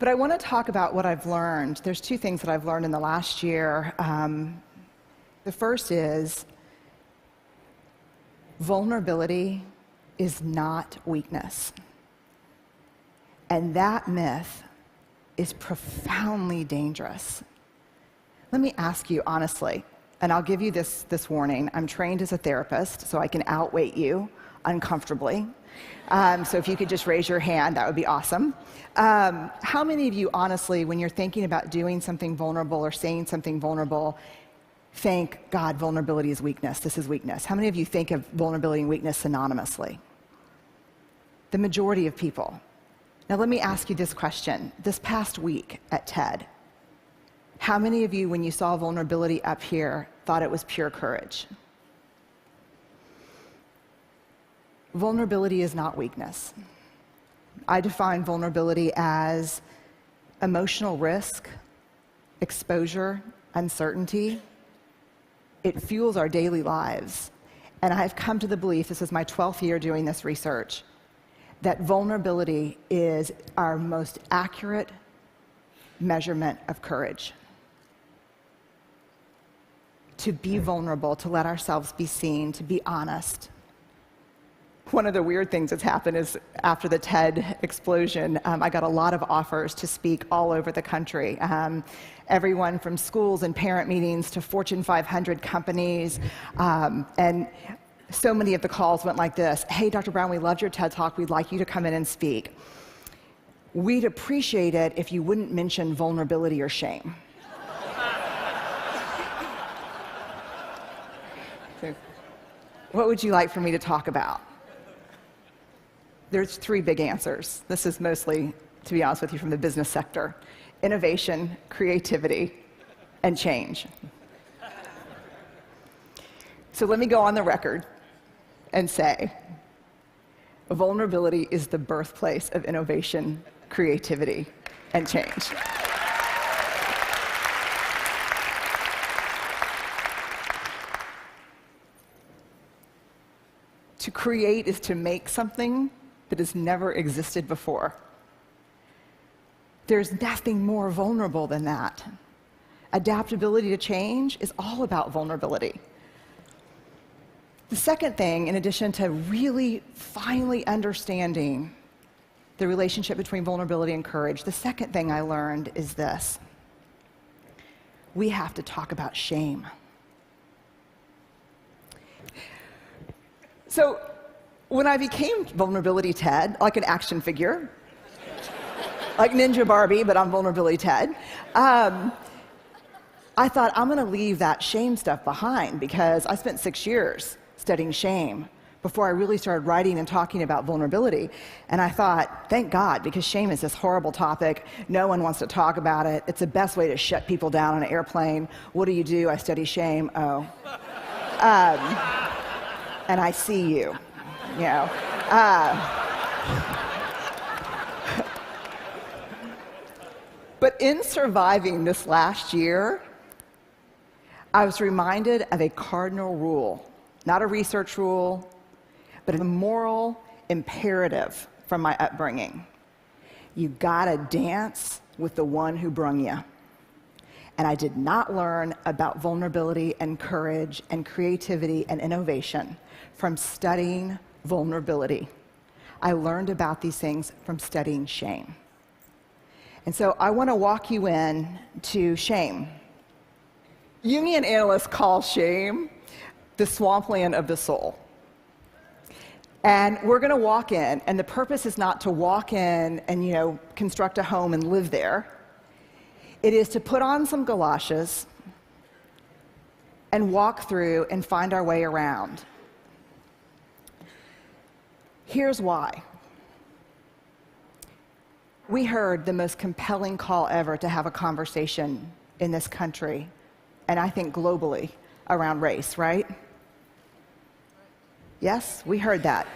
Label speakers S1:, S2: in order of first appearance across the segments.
S1: But I want to talk about what I've learned. There's two things that I've learned in the last year. The first is vulnerability is not weakness. And that myth is profoundly dangerous. Let me ask you honestly, and I'll give you this warning. I'm trained as a therapist, so I can outweigh you uncomfortably. So if you could just raise your hand, that would be awesome. How many of you, honestly, when you're thinking about doing something vulnerable or saying something vulnerable, think, God, vulnerability is weakness, this is weakness? How many of you think of vulnerability and weakness synonymously? The majority of people. Now let me ask you this question. This past week at TED, how many of you, when you saw vulnerability up here, thought it was pure courage? Vulnerability is not weakness. I define vulnerability as emotional risk, exposure, uncertainty. It fuels our daily lives. And I've come to the belief, this is my 12th year doing this research, that vulnerability is our most accurate measurement of courage. To be vulnerable, to let ourselves be seen, to be honest. One of the weird things that's happened is after the TED explosion, I got a lot of offers to speak all over the country. Everyone from schools and parent meetings to Fortune 500 companies. And so many of the calls went like this. Hey, Dr. Brown, we loved your TED Talk. We'd like you to come in and speak. We'd appreciate it if you wouldn't mention vulnerability or shame. So, what would you like for me to talk about? There's three big answers. This is mostly, to be honest with you, from the business sector. Innovation, creativity, and change. So let me go on the record and say, vulnerability is the birthplace of innovation, creativity, and change. To create is to make something that has never existed before. There's nothing more vulnerable than that. Adaptability to change is all about vulnerability. The second thing, in addition to really finally understanding the relationship between vulnerability and courage, the second thing I learned is this. We have to talk about shame. So, when I became Vulnerability Ted, like an action figure, like Ninja Barbie, but I'm Vulnerability Ted, I thought I'm going to leave that shame stuff behind because I spent 6 years studying shame before I really started writing and talking about vulnerability. And I thought, thank God, because shame is this horrible topic. No one wants to talk about it. It's the best way to shut people down on an airplane. What do? I study shame. Oh. And I see you. You know, but in surviving this last year, I was reminded of a cardinal rule, not a research rule, but a moral imperative from my upbringing. You gotta dance with the one who brung you. And I did not learn about vulnerability and courage and creativity and innovation from studying vulnerability. I learned about these things from studying shame. And so I want to walk you in to shame. Jungian analysts call shame the swampland of the soul. And we're going to walk in, and the purpose is not to walk in and, construct a home and live there. It is to put on some galoshes and walk through and find our way around. Here's why. We heard the most compelling call ever to have a conversation in this country, and I think globally, around race, right? Yes, we heard that.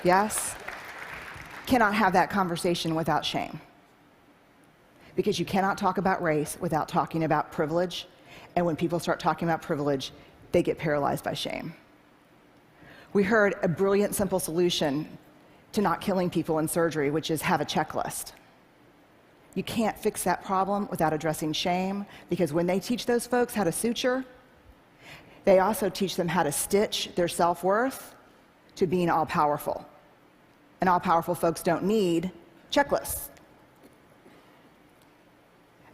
S1: Yes? Cannot have that conversation without shame. Because you cannot talk about race without talking about privilege, and when people start talking about privilege, they get paralyzed by shame. We heard a brilliant, simple solution to not killing people in surgery, which is have a checklist. You can't fix that problem without addressing shame, because when they teach those folks how to suture, they also teach them how to stitch their self-worth to being all-powerful. And all-powerful folks don't need checklists.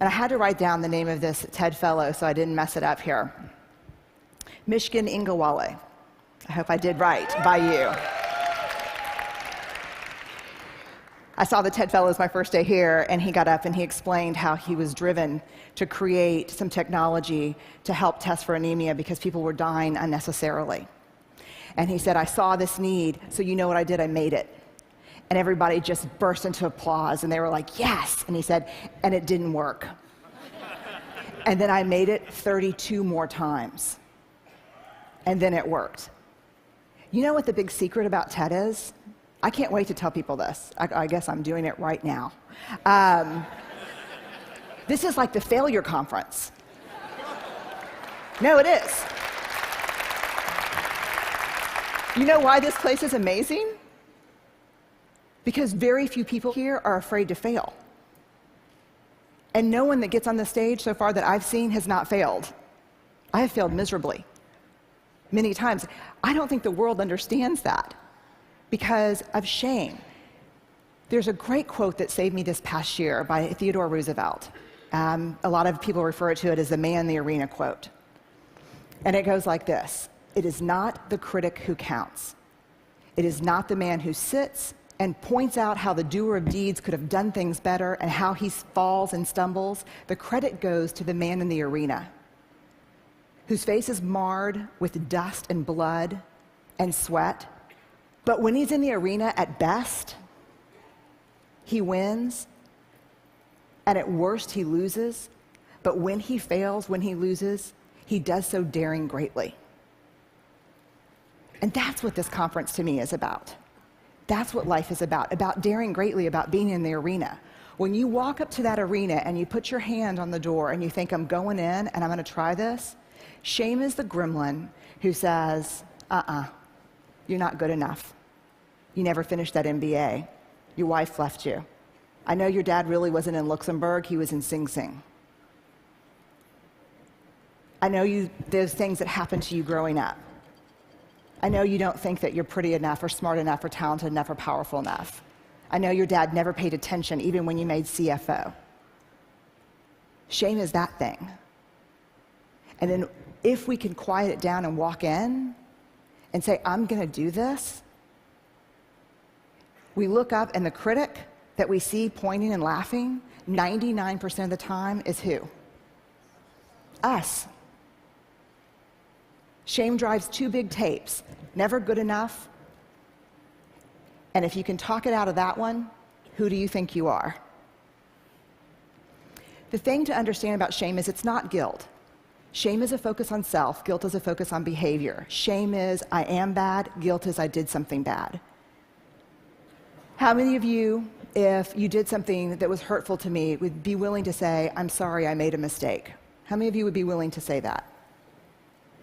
S1: And I had to write down the name of this TED Fellow so I didn't mess it up here. Mishkin Ingawale. I hope I did right by you. I saw the TED Fellows my first day here, and he got up and he explained how he was driven to create some technology to help test for anemia because people were dying unnecessarily. And he said, I saw this need, so you know what I did? I made it. And everybody just burst into applause, and they were like, yes! And he said, and it didn't work. And then I made it 32 more times. And then it worked. You know what the big secret about TED is? I can't wait to tell people this. I guess I'm doing it right now. This is like the failure conference. No, it is. You know why this place is amazing? Because very few people here are afraid to fail. And no one that gets on the stage so far that I've seen has not failed. I have failed miserably, many times. I don't think the world understands that because of shame. There's a great quote that saved me this past year by Theodore Roosevelt. A lot of people refer to it as the man in the arena quote. And it goes like this: it is not the critic who counts. It is not the man who sits and points out how the doer of deeds could have done things better and how he falls and stumbles. The credit goes to the man in the arena, whose face is marred with dust and blood and sweat. But when he's in the arena, at best, he wins, and at worst, he loses. But when he fails, when he loses, he does so daring greatly. And that's what this conference to me is about. That's what life is about daring greatly, about being in the arena. When you walk up to that arena and you put your hand on the door and you think, I'm going in and I'm going to try this, shame is the gremlin who says, you're not good enough. You never finished that MBA. Your wife left you. I know your dad really wasn't in Luxembourg, he was in Sing Sing. I know those things that happened to you growing up. I know you don't think that you're pretty enough or smart enough or talented enough or powerful enough. I know your dad never paid attention even when you made CFO. Shame is that thing. And then if we can quiet it down and walk in and say, I'm going to do this, we look up and the critic that we see pointing and laughing, 99% of the time is who? Us. Shame drives two big tapes, never good enough, and if you can talk it out of that one, who do you think you are? The thing to understand about shame is it's not guilt. Shame is a focus on self, guilt is a focus on behavior. Shame is I am bad, guilt is I did something bad. How many of you, if you did something that was hurtful to me, would be willing to say, I'm sorry, I made a mistake? How many of you would be willing to say that?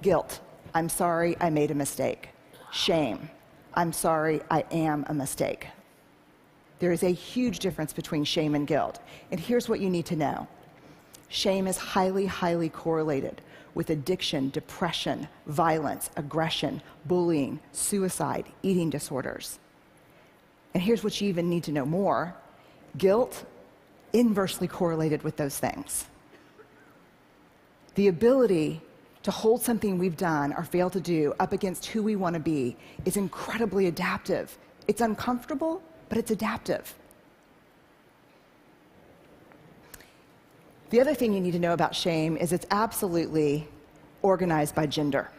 S1: Guilt. I'm sorry, I made a mistake. Shame. I'm sorry, I am a mistake. There is a huge difference between shame and guilt. And here's what you need to know. Shame is highly, highly correlated with addiction, depression, violence, aggression, bullying, suicide, eating disorders. And here's what you even need to know more. Guilt, inversely correlated with those things. The ability to hold something we've done or failed to do up against who we want to be is incredibly adaptive. It's uncomfortable, but it's adaptive. The other thing you need to know about shame is it's absolutely organized by gender.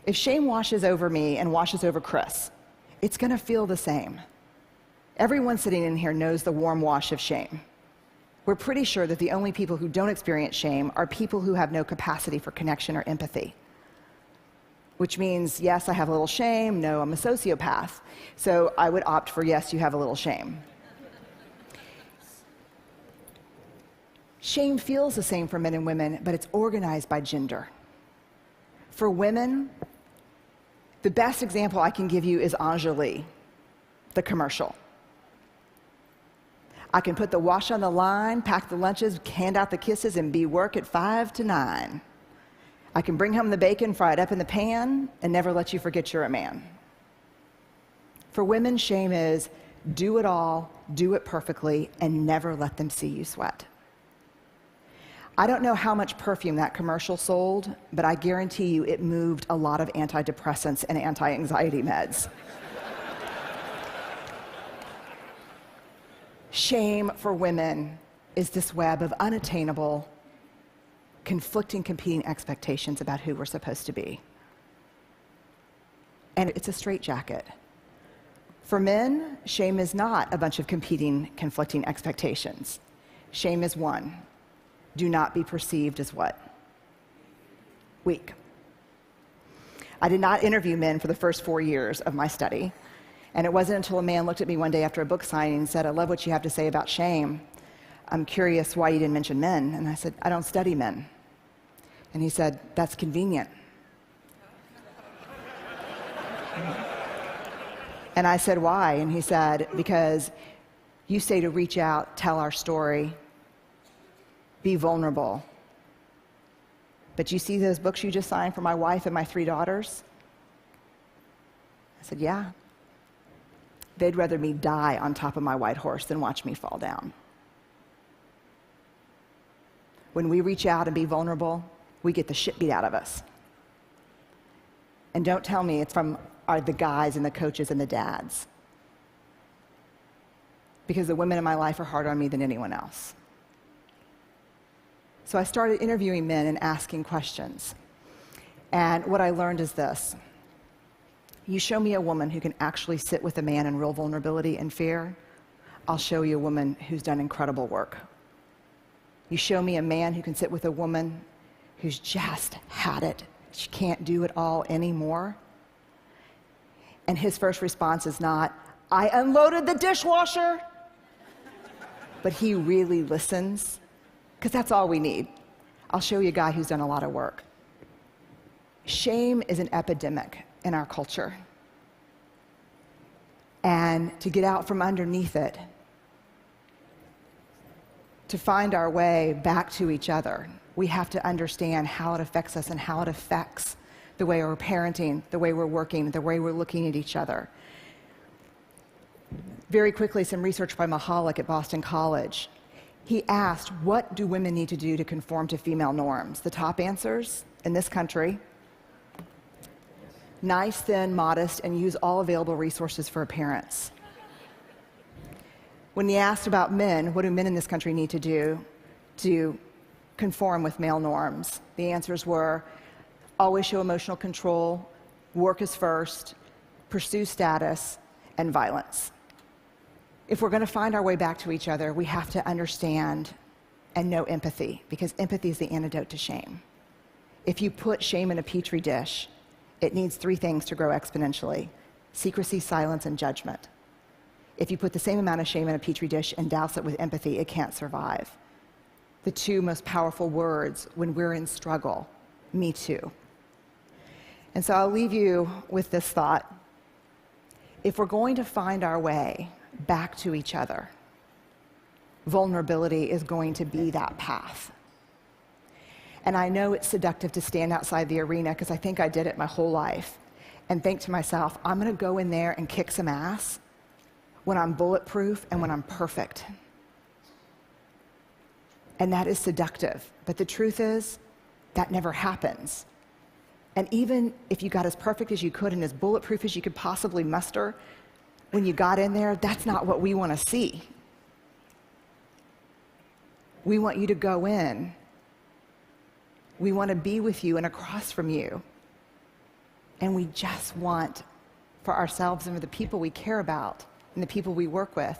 S1: If shame washes over me and washes over Chris, it's going to feel the same. Everyone sitting in here knows the warm wash of shame. We're pretty sure that the only people who don't experience shame are people who have no capacity for connection or empathy. Which means, yes, I have a little shame, no, I'm a sociopath. So I would opt for yes, you have a little shame. Shame feels the same for men and women, but it's organized by gender. For women, the best example I can give you is Anjali, the commercial. I can put the wash on the line, pack the lunches, hand out the kisses, and be work at 5 to 9. I can bring home the bacon, fry it up in the pan, and never let you forget you're a man. For women, shame is do it all, do it perfectly, and never let them see you sweat. I don't know how much perfume that commercial sold, but I guarantee you it moved a lot of antidepressants and anti-anxiety meds. Shame for women is this web of unattainable, conflicting, competing expectations about who we're supposed to be. And it's a straitjacket. For men, shame is not a bunch of competing, conflicting expectations. Shame is one. Do not be perceived as what? Weak. I did not interview men for the first 4 years of my study. And it wasn't until a man looked at me one day after a book signing and said, I love what you have to say about shame. I'm curious why you didn't mention men. And I said, I don't study men. And he said, that's convenient. And I said, why? And he said, because you say to reach out, tell our story, be vulnerable. But you see those books you just signed for my wife and my 3 daughters? I said, yeah. They'd rather me die on top of my white horse than watch me fall down. When we reach out and be vulnerable, we get the shit beat out of us. And don't tell me it's from the guys and the coaches and the dads. Because the women in my life are harder on me than anyone else. So I started interviewing men and asking questions. And what I learned is this. You show me a woman who can actually sit with a man in real vulnerability and fear, I'll show you a woman who's done incredible work. You show me a man who can sit with a woman who's just had it. She can't do it all anymore. And his first response is not, I unloaded the dishwasher. But he really listens, because that's all we need. I'll show you a guy who's done a lot of work. Shame is an epidemic in our culture. And to get out from underneath it, to find our way back to each other, we have to understand how it affects us and how it affects the way we're parenting, the way we're working, the way we're looking at each other. Very quickly, some research by Mahalik at Boston College. He asked, what do women need to do to conform to female norms? The top answers in this country: nice, thin, modest, and use all available resources for appearance. When he asked about men, what do men in this country need to do to conform with male norms? The answers were always show emotional control, work is first, pursue status, and violence. If we're going to find our way back to each other, we have to understand and know empathy, because empathy is the antidote to shame. If you put shame in a petri dish, it needs 3 things to grow exponentially: secrecy, silence, and judgment. If you put the same amount of shame in a petri dish and douse it with empathy, it can't survive. The 2 most powerful words when we're in struggle: me too. And so I'll leave you with this thought. If we're going to find our way back to each other, vulnerability is going to be that path. And I know it's seductive to stand outside the arena, because I think I did it my whole life, and think to myself, I'm going to go in there and kick some ass when I'm bulletproof and when I'm perfect. And that is seductive. But the truth is, that never happens. And even if you got as perfect as you could and as bulletproof as you could possibly muster, when you got in there, that's not what we want to see. We want you to go in. We want to be with you and across from you. And we just want for ourselves and for the people we care about and the people we work with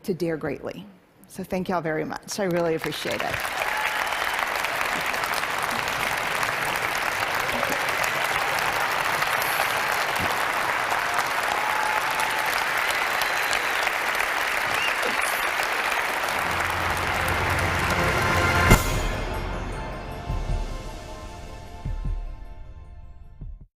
S1: to dare greatly. So thank y'all very much. I really appreciate it.